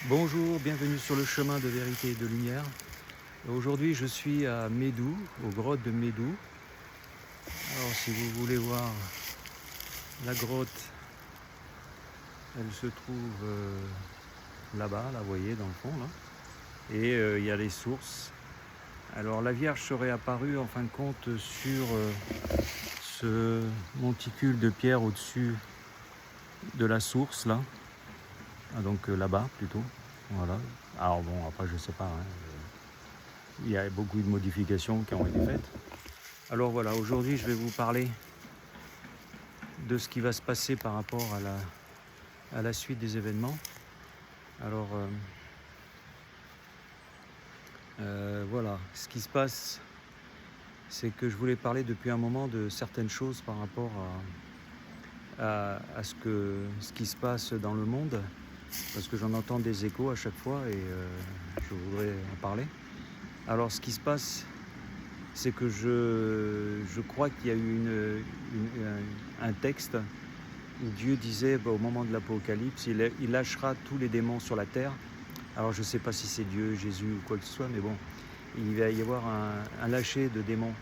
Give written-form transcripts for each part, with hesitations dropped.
Bonjour, bienvenue sur le chemin de vérité et de lumière. Aujourd'hui, je suis à Médou, aux grottes de Médou. Alors, si vous voulez voir la grotte, elle se trouve là-bas, là, vous voyez, dans le fond, là. Et il y a les sources. Alors, la Vierge serait apparue, en fin de compte, sur ce monticule de pierre au-dessus de la source, là. Ah, donc là-bas, plutôt. Voilà. Alors, bon, après, je sais pas, hein. Il y a beaucoup de modifications qui ont été faites. Alors voilà, aujourd'hui je vais vous parler de ce qui va se passer par rapport à la suite des événements. Alors voilà, ce qui se passe, c'est que je voulais parler depuis un moment de certaines choses par rapport à ce qui se passe dans le monde, parce que j'en entends des échos à chaque fois et je voudrais en parler. Alors ce qui se passe, c'est que je crois qu'il y a eu un texte où Dieu disait au moment de l'Apocalypse, il lâchera tous les démons sur la terre. Alors je ne sais pas si c'est Dieu, Jésus ou quoi que ce soit, mais bon, il va y avoir un lâcher de démons.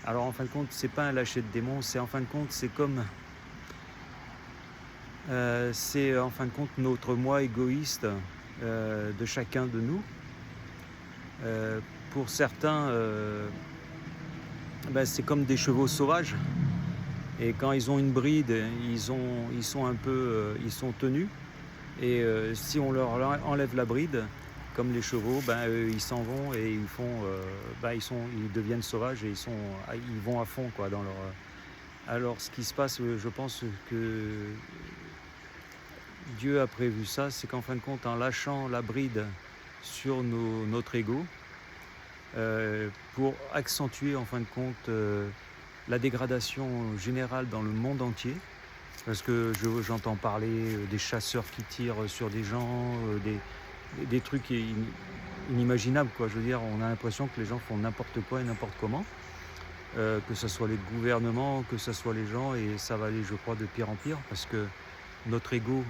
Alors en fin de compte, c'est pas un lâcher de démons, c'est en fin de compte, c'est comme... c'est en fin de compte notre moi égoïste de chacun de nous. Pour certains, c'est comme des chevaux sauvages. Et quand ils ont une bride, ils sont tenus. Et si on leur enlève la bride, comme les chevaux, ils s'en vont et ils font, ils deviennent sauvages et ils vont à fond quoi dans leur. Alors ce qui se passe, je pense que Dieu a prévu ça, c'est qu'en fin de compte, en lâchant la bride sur notre ego, pour accentuer en fin de compte la dégradation générale dans le monde entier. Parce que j'entends parler des chasseurs qui tirent sur des gens, des trucs inimaginables, quoi. Je veux dire, on a l'impression que les gens font n'importe quoi et n'importe comment, que ce soit les gouvernements, que ce soit les gens, et ça va aller, je crois, de pire en pire, parce que notre ego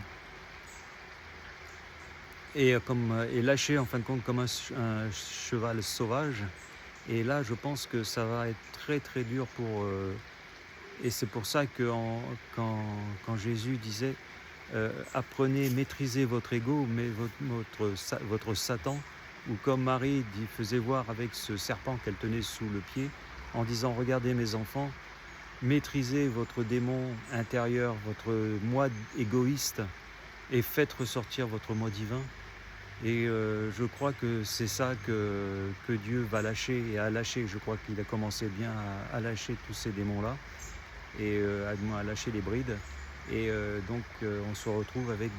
est lâché, en fin de compte, comme un cheval sauvage. Et là, je pense que ça va être très très dur pour... et c'est pour ça que quand Jésus disait apprenez, maîtrisez votre ego, mais votre Satan, ou comme Marie faisait voir avec ce serpent qu'elle tenait sous le pied, en disant regardez mes enfants, maîtrisez votre démon intérieur, votre moi égoïste, et faites ressortir votre moi divin. Et je crois que c'est ça que Dieu va lâcher et a lâché. Je crois qu'il a commencé bien à lâcher tous ces démons-là et à lâcher les brides. Et donc on se retrouve avec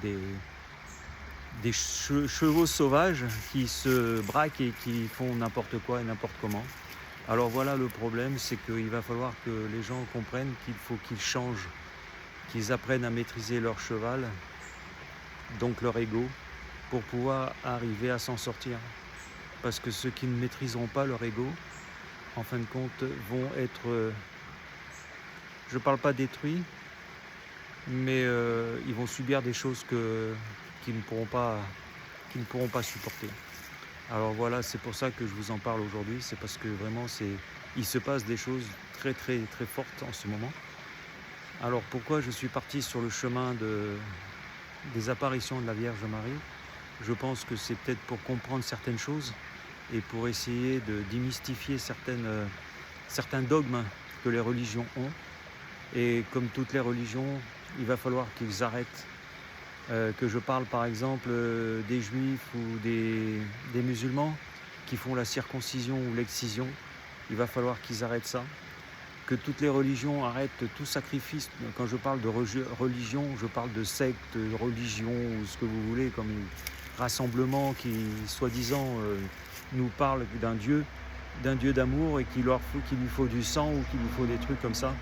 des chevaux sauvages qui se braquent et qui font n'importe quoi et n'importe comment. Alors voilà, le problème, c'est qu'il va falloir que les gens comprennent qu'il faut qu'ils changent, qu'ils apprennent à maîtriser leur cheval, donc leur ego, pour pouvoir arriver à s'en sortir. Parce que ceux qui ne maîtriseront pas leur ego, en fin de compte, vont être, je ne parle pas détruits, mais ils vont subir des choses qu'ils ne pourront pas supporter. Alors voilà, c'est pour ça que je vous en parle aujourd'hui, c'est parce que vraiment il se passe des choses très très très fortes en ce moment. Alors pourquoi je suis parti sur le chemin des apparitions de la Vierge Marie? Je pense que c'est peut-être pour comprendre certaines choses et pour essayer de démystifier certains dogmes que les religions ont. Et comme toutes les religions, il va falloir qu'ils arrêtent. Que je parle par exemple des juifs ou des musulmans qui font la circoncision ou l'excision, il va falloir qu'ils arrêtent ça. Que toutes les religions arrêtent tout sacrifice. Quand je parle de religion, je parle de secte, religion ou ce que vous voulez, comme rassemblement qui, soi-disant, nous parle d'un Dieu d'amour et qu'il lui faut du sang ou qu'il lui faut des trucs comme ça.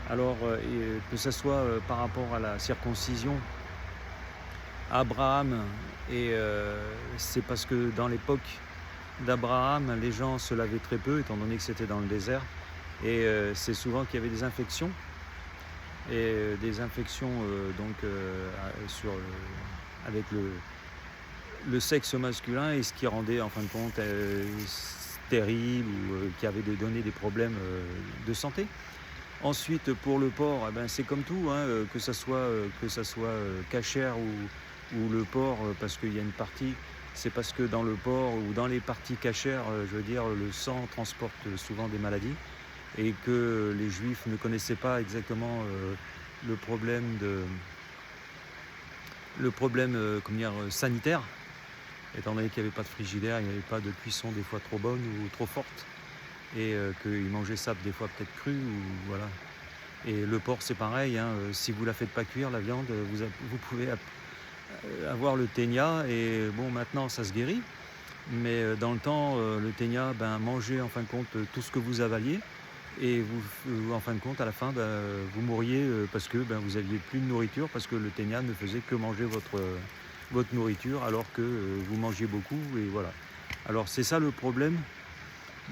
Alors, que ce soit par rapport à la circoncision, Abraham, et c'est parce que dans l'époque d'Abraham, les gens se lavaient très peu, étant donné que c'était dans le désert, et c'est souvent qu'il y avait des infections, et des infections avec le sexe masculin et ce qui rendait en fin de compte stérile ou qui avait donné des problèmes de santé. Ensuite, pour le porc, eh ben, c'est comme tout, hein, que ça soit cachère ou le porc, parce qu'il y a une partie, c'est parce que dans le porc ou dans les parties cachères, je veux dire, le sang transporte souvent des maladies et que les juifs ne connaissaient pas exactement le problème comment dire, sanitaire, étant donné qu'il n'y avait pas de frigidaire, il n'y avait pas de cuisson des fois trop bonne ou trop forte, et qu'ils mangeaient ça des fois peut-être cru, ou voilà. Et le porc c'est pareil, hein, si vous la faites pas cuire la viande, vous pouvez avoir le ténia, et bon maintenant ça se guérit, mais dans le temps le ténia, ben, mangez en fin de compte tout ce que vous avaliez, et vous, en fin de compte à la fin, ben, vous mourriez parce que ben, vous aviez plus de nourriture, parce que le ténia ne faisait que manger votre nourriture alors que vous mangiez beaucoup, et voilà. Alors c'est ça le problème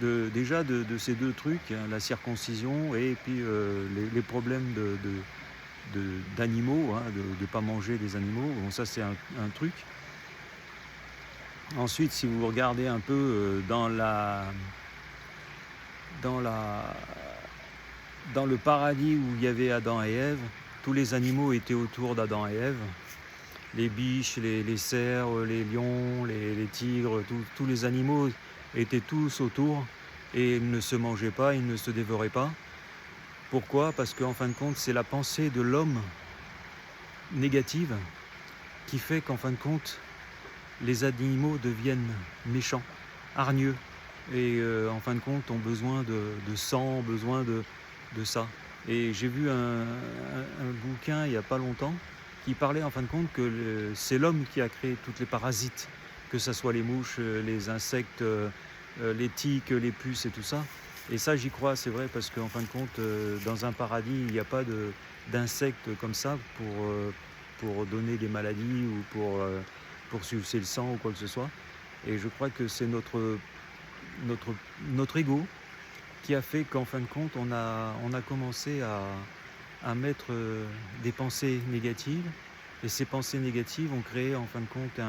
déjà de ces deux trucs, hein, la circoncision et puis les problèmes d'animaux, hein, de ne pas manger des animaux. Bon, ça c'est un truc. Ensuite, si vous regardez un peu dans le paradis où il y avait Adam et Ève, tous les animaux étaient autour d'Adam et Ève. Les biches, les cerfs, les lions, les tigres, tous les animaux étaient tous autour, et ils ne se mangeaient pas, ils ne se dévoraient pas. Pourquoi? Parce qu'en fin de compte, c'est la pensée de l'homme négative qui fait qu'en fin de compte, les animaux deviennent méchants, hargneux, et en fin de compte ont besoin de sang, besoin de ça. Et j'ai vu un bouquin il n'y a pas longtemps qui parlait en fin de compte que c'est l'homme qui a créé toutes les parasites, que ce soit les mouches, les insectes, les tiques, les puces et tout ça. Et ça j'y crois, c'est vrai, parce qu'en fin de compte, dans un paradis, il n'y a pas d'insectes comme ça pour donner des maladies ou pour sucer le sang ou quoi que ce soit. Et je crois que c'est notre ego qui a fait qu'en fin de compte, on a commencé à mettre des pensées négatives, et ces pensées négatives ont créé en fin de compte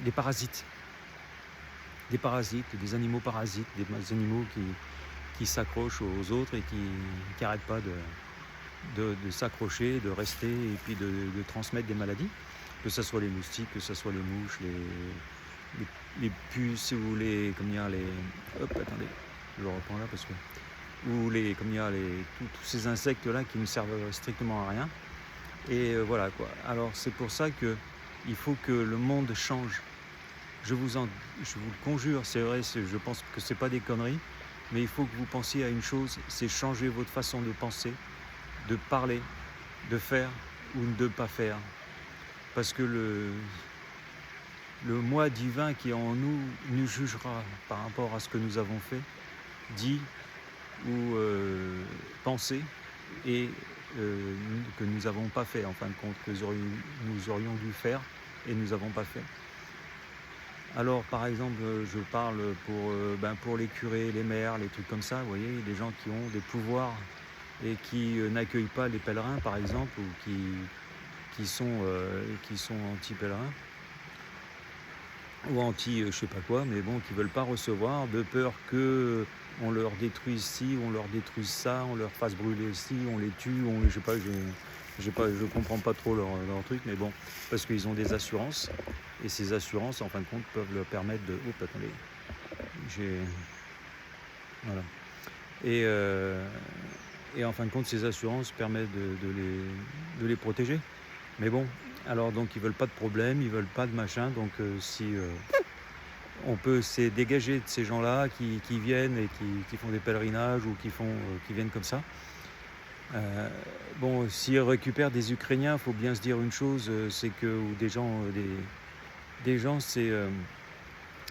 des parasites. Des parasites, des animaux parasites, des animaux qui s'accrochent aux autres et qui n'arrêtent pas de s'accrocher, de rester, et puis de transmettre des maladies, que ce soit les moustiques, que ce soit les mouches, les puces, ou hop, attendez, je le reprends là parce que... ou tous ces insectes là qui ne servent strictement à rien. Et voilà quoi. Alors c'est pour ça qu'il faut que le monde change. Je vous le conjure, c'est vrai, je pense que c'est pas des conneries, mais il faut que vous pensiez à une chose, c'est changer votre façon de penser, de parler, de faire ou de ne pas faire. Parce que le moi divin qui est en nous jugera par rapport à ce que nous avons fait, dit ou pensé, et que nous n'avons pas fait, en fin de compte, que nous aurions dû faire et nous n'avons pas fait. Alors par exemple, je parle pour les curés, les maires, les trucs comme ça, vous voyez, des gens qui ont des pouvoirs et qui n'accueillent pas les pèlerins par exemple, ou qui sont anti-pèlerins, ou anti je sais pas quoi, mais bon, qui veulent pas recevoir, de peur que on leur détruise ci, on leur détruise ça, on leur fasse brûler ci, on les tue, je comprends pas trop leur truc, mais bon, parce qu'ils ont des assurances, et ces assurances en fin de compte peuvent leur permettre de... Oups, attendez, voilà. Et en fin de compte, ces assurances permettent de les protéger. Mais bon, alors donc ils veulent pas de problème, ils veulent pas de machin, donc si on peut se dégager de ces gens-là qui viennent et qui font des pèlerinages, ou qui viennent comme ça. Bon, s'ils récupèrent des Ukrainiens, il faut bien se dire une chose, c'est que, ou des gens, c'est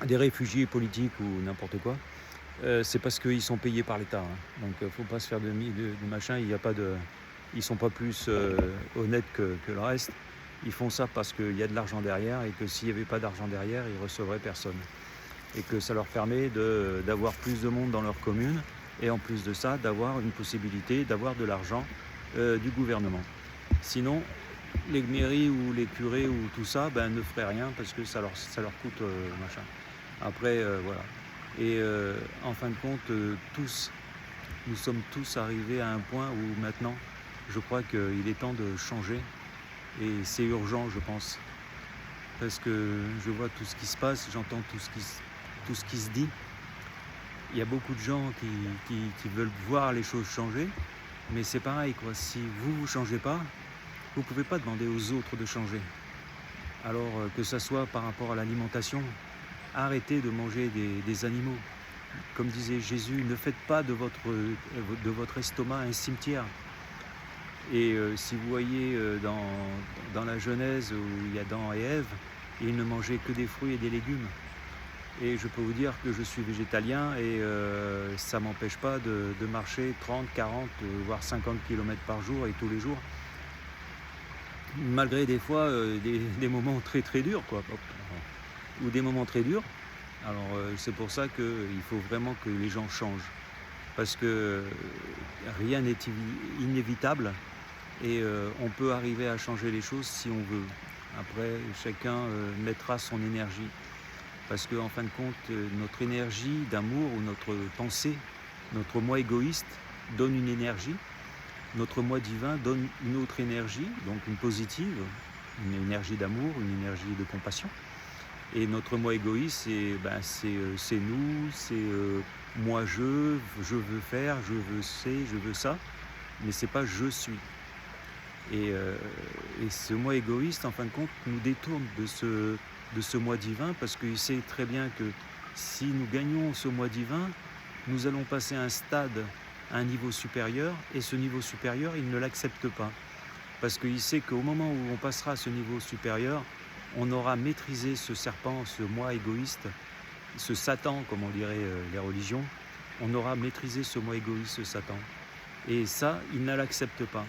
des réfugiés politiques ou n'importe quoi, c'est parce qu'ils sont payés par l'État, hein. Donc il ne faut pas se faire de machin, ils sont pas plus honnêtes que le reste. Ils font ça parce qu'il y a de l'argent derrière, et que s'il n'y avait pas d'argent derrière, ils ne recevraient personne. Et que ça leur permet d'avoir plus de monde dans leur commune, et en plus de ça, d'avoir une possibilité d'avoir de l'argent du gouvernement. Sinon, les mairies ou les curés ou tout ça ne feraient rien parce que ça leur coûte machin. Après, voilà. Et en fin de compte, nous sommes tous arrivés à un point où maintenant, je crois qu'il est temps de changer. Et c'est urgent, je pense. Parce que je vois tout ce qui se passe, j'entends tout ce qui se dit. Il y a beaucoup de gens qui veulent voir les choses changer. Mais c'est pareil, quoi. Si vous ne changez pas, vous ne pouvez pas demander aux autres de changer. Alors que ça soit par rapport à l'alimentation, arrêtez de manger des animaux. Comme disait Jésus, ne faites pas de votre estomac un cimetière. Et si vous voyez dans la Genèse où il y a Adam et Ève, ils ne mangeaient que des fruits et des légumes. Et je peux vous dire que je suis végétalien et ça ne m'empêche pas de marcher 30, 40, voire 50 km par jour et tous les jours. Malgré des fois des moments très très durs, quoi. Ou des moments très durs. Alors c'est pour ça qu'il faut vraiment que les gens changent. Parce que rien n'est inévitable et on peut arriver à changer les choses si on veut. Après, chacun mettra son énergie. Parce qu'en fin de compte, notre énergie d'amour ou notre pensée, notre moi égoïste donne une énergie. Notre moi divin donne une autre énergie, donc une positive, une énergie d'amour, une énergie de compassion. Et notre moi égoïste, c'est nous, c'est moi je veux faire, je veux ça, mais c'est pas je suis. Et ce moi égoïste, en fin de compte, nous détourne de ce moi divin parce qu'il sait très bien que si nous gagnons ce moi divin, nous allons passer un stade, un niveau supérieur, et ce niveau supérieur, il ne l'accepte pas. Parce qu'il sait qu'au moment où on passera à ce niveau supérieur, on aura maîtrisé ce serpent, ce moi égoïste, ce Satan, comme on dirait les religions, on aura maîtrisé ce moi égoïste, ce Satan. Et ça, il ne l'accepte pas.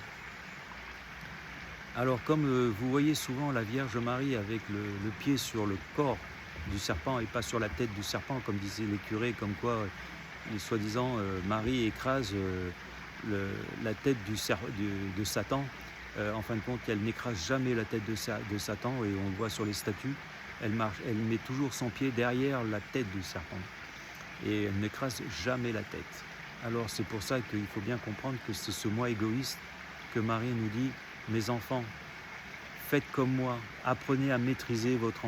Alors comme vous voyez souvent la Vierge Marie avec le pied sur le corps du serpent et pas sur la tête du serpent, comme disaient les curés, comme quoi, soi-disant, Marie écrase la tête de Satan. En fin de compte, elle n'écrase jamais la tête de Satan et on le voit sur les statues, elle met toujours son pied derrière la tête du serpent et elle n'écrase jamais la tête. Alors c'est pour ça qu'il faut bien comprendre que c'est ce moi égoïste que Marie nous dit: mes enfants, faites comme moi, apprenez à maîtriser votre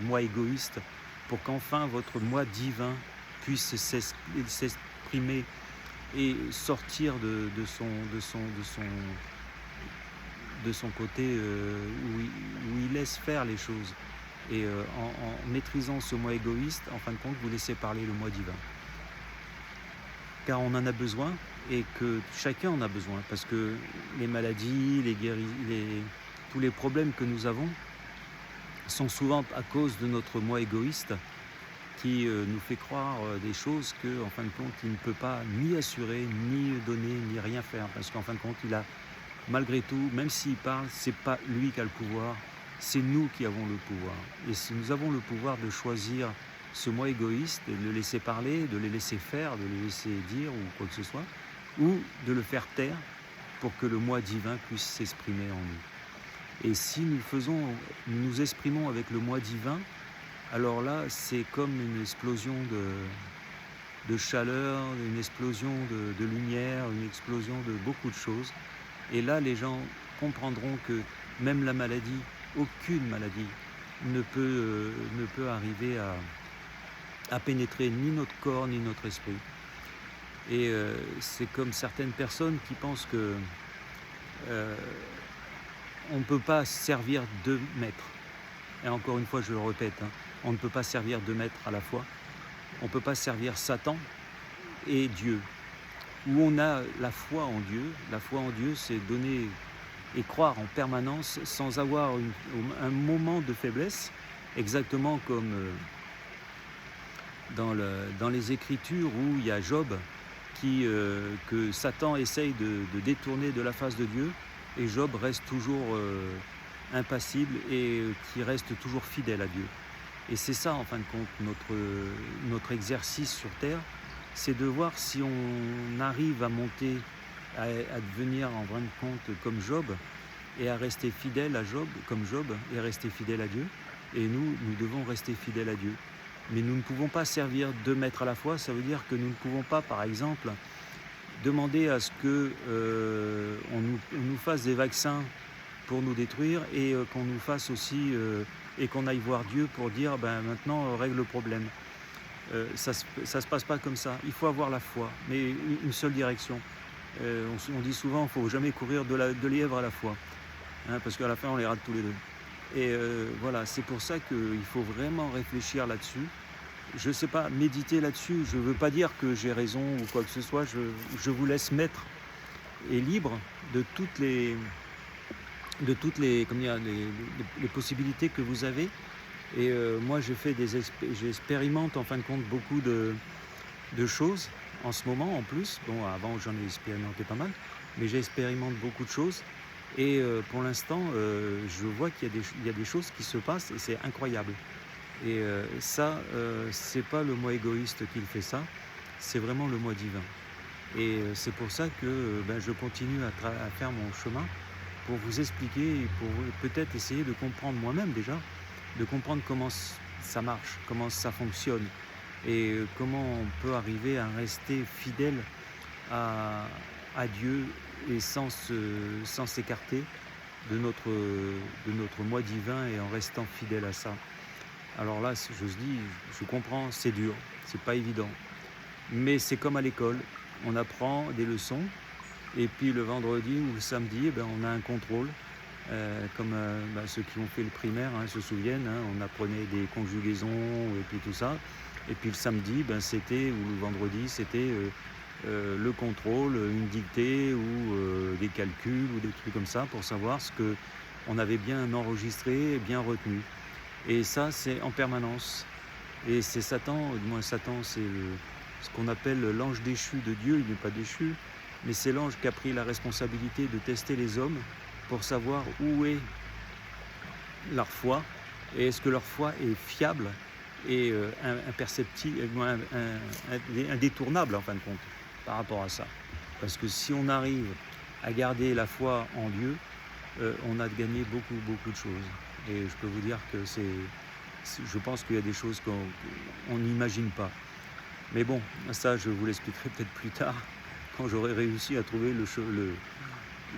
moi égoïste pour qu'enfin votre moi divin puisse s'exprimer et sortir de son côté où il laisse faire les choses. Et en maîtrisant ce moi égoïste, en fin de compte, vous laissez parler le moi divin. Car on en a besoin et que chacun en a besoin. Parce que les maladies, tous les problèmes que nous avons sont souvent à cause de notre moi égoïste qui nous fait croire des choses qu'en fin de compte, il ne peut pas ni assurer, ni donner, ni rien faire. Parce qu'en fin de compte, il a, malgré tout, même s'il parle, c'est pas lui qui a le pouvoir, c'est nous qui avons le pouvoir. Et si nous avons le pouvoir de choisir ce moi égoïste et de le laisser parler, de le laisser faire, de le laisser dire ou quoi que ce soit, ou de le faire taire pour que le moi divin puisse s'exprimer en nous. Et si nous nous exprimons avec le moi divin, alors là, c'est comme une explosion de chaleur, une explosion de lumière, une explosion de beaucoup de choses. Et là, les gens comprendront que même la maladie, aucune maladie, ne peut arriver à pénétrer ni notre corps, ni notre esprit. Et c'est comme certaines personnes qui pensent que on ne peut pas servir deux maîtres. Et encore une fois, je le répète, on ne peut pas servir deux maîtres à la fois. On ne peut pas servir Satan et Dieu. Où on a la foi en Dieu. La foi en Dieu, c'est donner et croire en permanence sans avoir un moment de faiblesse, exactement comme dans les Écritures où il y a Job que Satan essaye de détourner de la face de Dieu et Job reste toujours impassible et qui reste toujours fidèle à Dieu. Et c'est ça, en fin de compte, notre exercice sur Terre, c'est de voir si on arrive à monter, à devenir en fin de compte comme Job, et à rester fidèle à Job, comme Job, et à rester fidèle à Dieu. Et nous devons rester fidèles à Dieu. Mais nous ne pouvons pas servir 2 maîtres à la fois. Ça veut dire que nous ne pouvons pas, par exemple, demander à ce que on nous fasse des vaccins pour nous détruire et qu'on nous fasse aussi et qu'on aille voir Dieu pour dire maintenant règle le problème. Ça se passe pas comme ça. Il faut avoir la foi, mais une seule direction. On dit souvent qu'il ne faut jamais courir de lièvre à la fois, hein, parce qu'à la fin on les rate tous les deux. Et voilà, c'est pour ça qu'il faut vraiment réfléchir là-dessus. Je ne sais pas, méditer là-dessus. Je ne veux pas dire que j'ai raison ou quoi que ce soit. Je vous laisse maître et libre de toutes les les possibilités que vous avez. Et moi, j'expérimente en fin de compte beaucoup de choses en ce moment en plus. Bon, avant, j'en ai expérimenté pas mal, mais j'expérimente beaucoup de choses. Et pour l'instant, je vois qu'il y a des choses qui se passent et c'est incroyable. Et ça, c'est pas le moi égoïste qui le fait ça, c'est vraiment le moi divin. Et c'est pour ça que je continue à faire mon chemin pour vous expliquer et pour peut-être essayer de comprendre moi-même déjà, de comprendre comment ça marche, comment ça fonctionne et comment on peut arriver à rester fidèle à Dieu et sans s'écarter de notre moi divin et en restant fidèle à ça. Alors là, je comprends, c'est dur, c'est pas évident. Mais c'est comme à l'école, on apprend des leçons et puis le vendredi ou le samedi, on a un contrôle. Comme ceux qui ont fait le primaire se souviennent, on apprenait des conjugaisons et puis tout ça. Et puis le samedi, ou le vendredi, c'était le contrôle, une dictée ou des calculs ou des trucs comme ça pour savoir ce qu'on avait bien enregistré et bien retenu. Et ça, c'est en permanence. Et c'est Satan, du moins Satan, c'est ce qu'on appelle l'ange déchu de Dieu. Il n'est pas déchu, mais c'est l'ange qui a pris la responsabilité de tester les hommes pour savoir où est leur foi et est-ce que leur foi est fiable et imperceptible, indétournable en fin de compte par rapport à ça. Parce que si on arrive à garder la foi en Dieu, on a gagné beaucoup, beaucoup de choses. Et je peux vous dire que je pense qu'il y a des choses qu'on n'imagine pas. Mais bon, ça je vous l'expliquerai peut-être plus tard, quand j'aurai réussi à trouver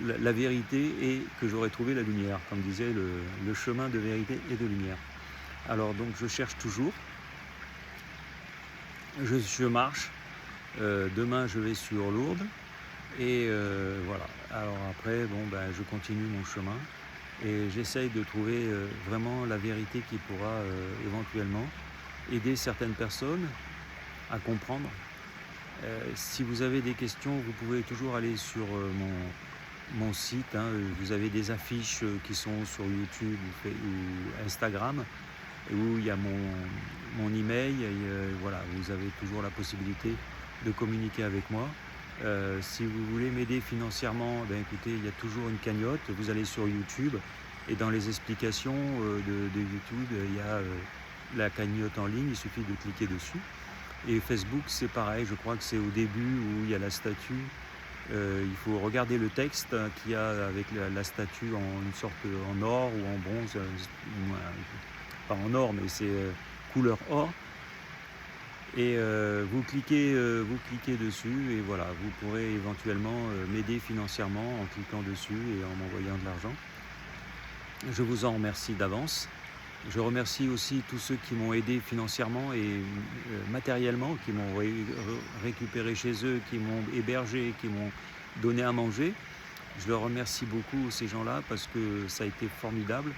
la vérité et que j'aurai trouvé la lumière, comme disait le chemin de vérité et de lumière. Alors donc je cherche toujours, je marche, demain je vais sur Lourdes et voilà. Alors après, je continue mon chemin et j'essaye de trouver vraiment la vérité qui pourra éventuellement aider certaines personnes à comprendre. Si vous avez des questions, vous pouvez toujours aller sur mon site. Vous avez des affiches qui sont sur YouTube ou Instagram où il y a mon email. Voilà, vous avez toujours la possibilité de communiquer avec moi. Si vous voulez m'aider financièrement, écoutez, il y a toujours une cagnotte. Vous allez sur YouTube et dans les explications de YouTube, il y a la cagnotte en ligne. Il suffit de cliquer dessus. Et Facebook, c'est pareil. Je crois que c'est au début où il y a la statue. Il faut regarder le texte qu'il y a avec la statue en une sorte en or ou en bronze. Pas en or, mais c'est couleur or. Et vous cliquez dessus et voilà, vous pourrez éventuellement m'aider financièrement en cliquant dessus et en m'envoyant de l'argent. Je vous en remercie d'avance. Je remercie aussi tous ceux qui m'ont aidé financièrement et matériellement, qui m'ont récupéré chez eux, qui m'ont hébergé, qui m'ont donné à manger. Je leur remercie beaucoup, ces gens-là, parce que ça a été formidable.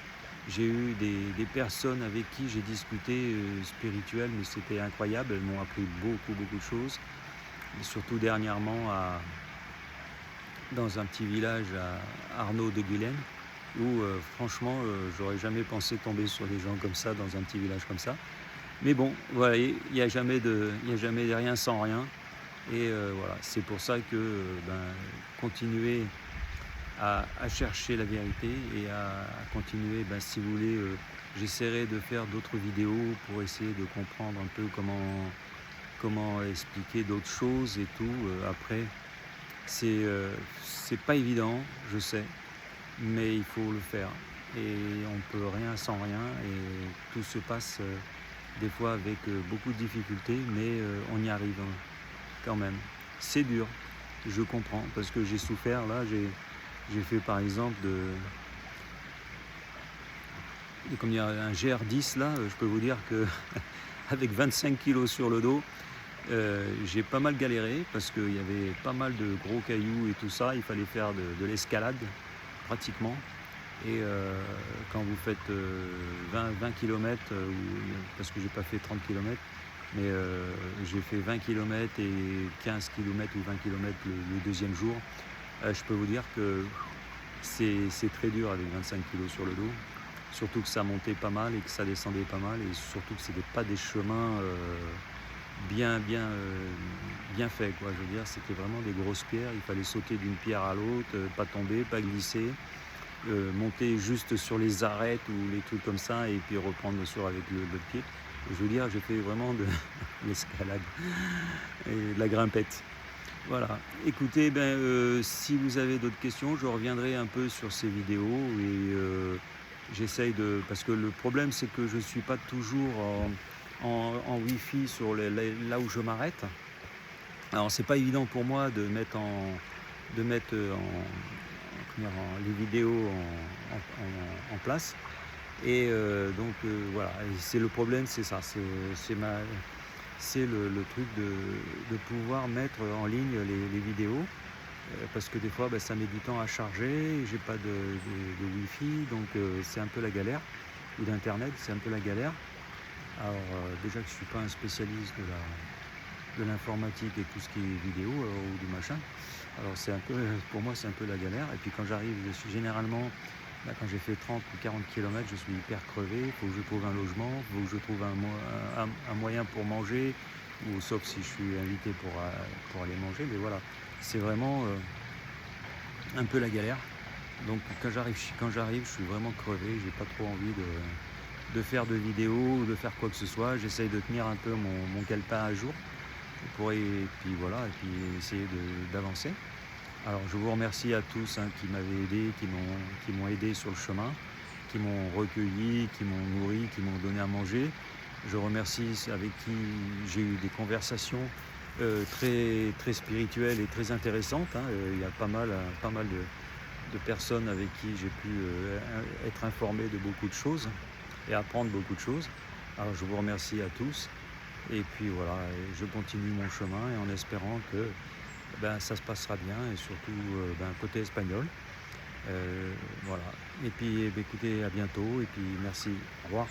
J'ai eu des personnes avec qui j'ai discuté spirituel, mais c'était incroyable. Elles m'ont appris beaucoup, beaucoup de choses. Et surtout dernièrement dans un petit village à Arnaud de Guilaine, où franchement, j'aurais jamais pensé tomber sur des gens comme ça, dans un petit village comme ça. Mais bon, voilà, il n'y a jamais de rien sans rien. Et voilà, c'est pour ça que continuer à chercher la vérité et à continuer, si vous voulez, j'essaierai de faire d'autres vidéos pour essayer de comprendre un peu comment expliquer d'autres choses et tout. Après, c'est pas évident, je sais. mais il faut le faire. Et on peut rien sans rien, et tout se passe des fois avec beaucoup de difficultés, mais on y arrive quand même. C'est dur, je comprends, parce que j'ai souffert. Là, j'ai fait par exemple comme dire, un GR10 là, je peux vous dire que avec 25 kilos sur le dos, j'ai pas mal galéré parce qu'il y avait pas mal de gros cailloux et tout ça. Il fallait faire de l'escalade pratiquement. Et quand vous faites 20 km, parce que j'ai pas fait 30 km, mais j'ai fait 20 km et 15 km ou 20 km le deuxième jour, je peux vous dire que c'est très dur avec 25 kg sur le dos. Surtout que ça montait pas mal et que ça descendait pas mal, et surtout que c'était pas des chemins bien faits, quoi. Je veux dire, c'était vraiment des grosses pierres. Il fallait sauter d'une pierre à l'autre, pas tomber, pas glisser, monter juste sur les arêtes ou les trucs comme ça, et puis reprendre avec le pied. Je veux dire, j'ai fait vraiment de l'escalade et de la grimpette. Voilà. Écoutez, si vous avez d'autres questions, je reviendrai un peu sur ces vidéos, et j'essaye de... Parce que le problème, c'est que je ne suis pas toujours en Wi-Fi là où je m'arrête. Alors, c'est pas évident pour moi de mettre les vidéos en place. Et donc voilà, et c'est le problème, c'est ça, c'est le truc de pouvoir mettre en ligne les vidéos, parce que des fois ça met du temps à charger, j'ai pas de Wi-Fi, donc c'est un peu la galère, ou d'internet, c'est un peu la galère. Alors déjà que je suis pas un spécialiste de l'informatique et tout ce qui est vidéo ou du machin, alors c'est un peu, pour moi c'est un peu la galère. Et puis quand j'arrive, je suis généralement... Quand j'ai fait 30 ou 40 km, je suis hyper crevé. Il faut que je trouve un logement, il faut que je trouve un moyen pour manger, ou sauf si je suis invité pour aller manger. Mais voilà, c'est vraiment un peu la galère. Donc quand j'arrive, je suis vraiment crevé. J'ai pas trop envie de faire de vidéos ou de faire quoi que ce soit. J'essaye de tenir un peu mon calepin à jour et puis voilà, et puis essayer d'avancer. Alors je vous remercie à tous qui m'avaient aidé, qui m'ont aidé sur le chemin, qui m'ont recueilli, qui m'ont nourri, qui m'ont donné à manger. Je remercie avec qui j'ai eu des conversations très, très spirituelles et très intéressantes. Il y a pas mal de personnes avec qui j'ai pu être informé de beaucoup de choses et apprendre beaucoup de choses. Alors je vous remercie à tous, et puis voilà, je continue mon chemin, et en espérant que ça se passera bien, et surtout côté espagnol. Voilà. Et puis écoutez, à bientôt, et puis merci. Au revoir.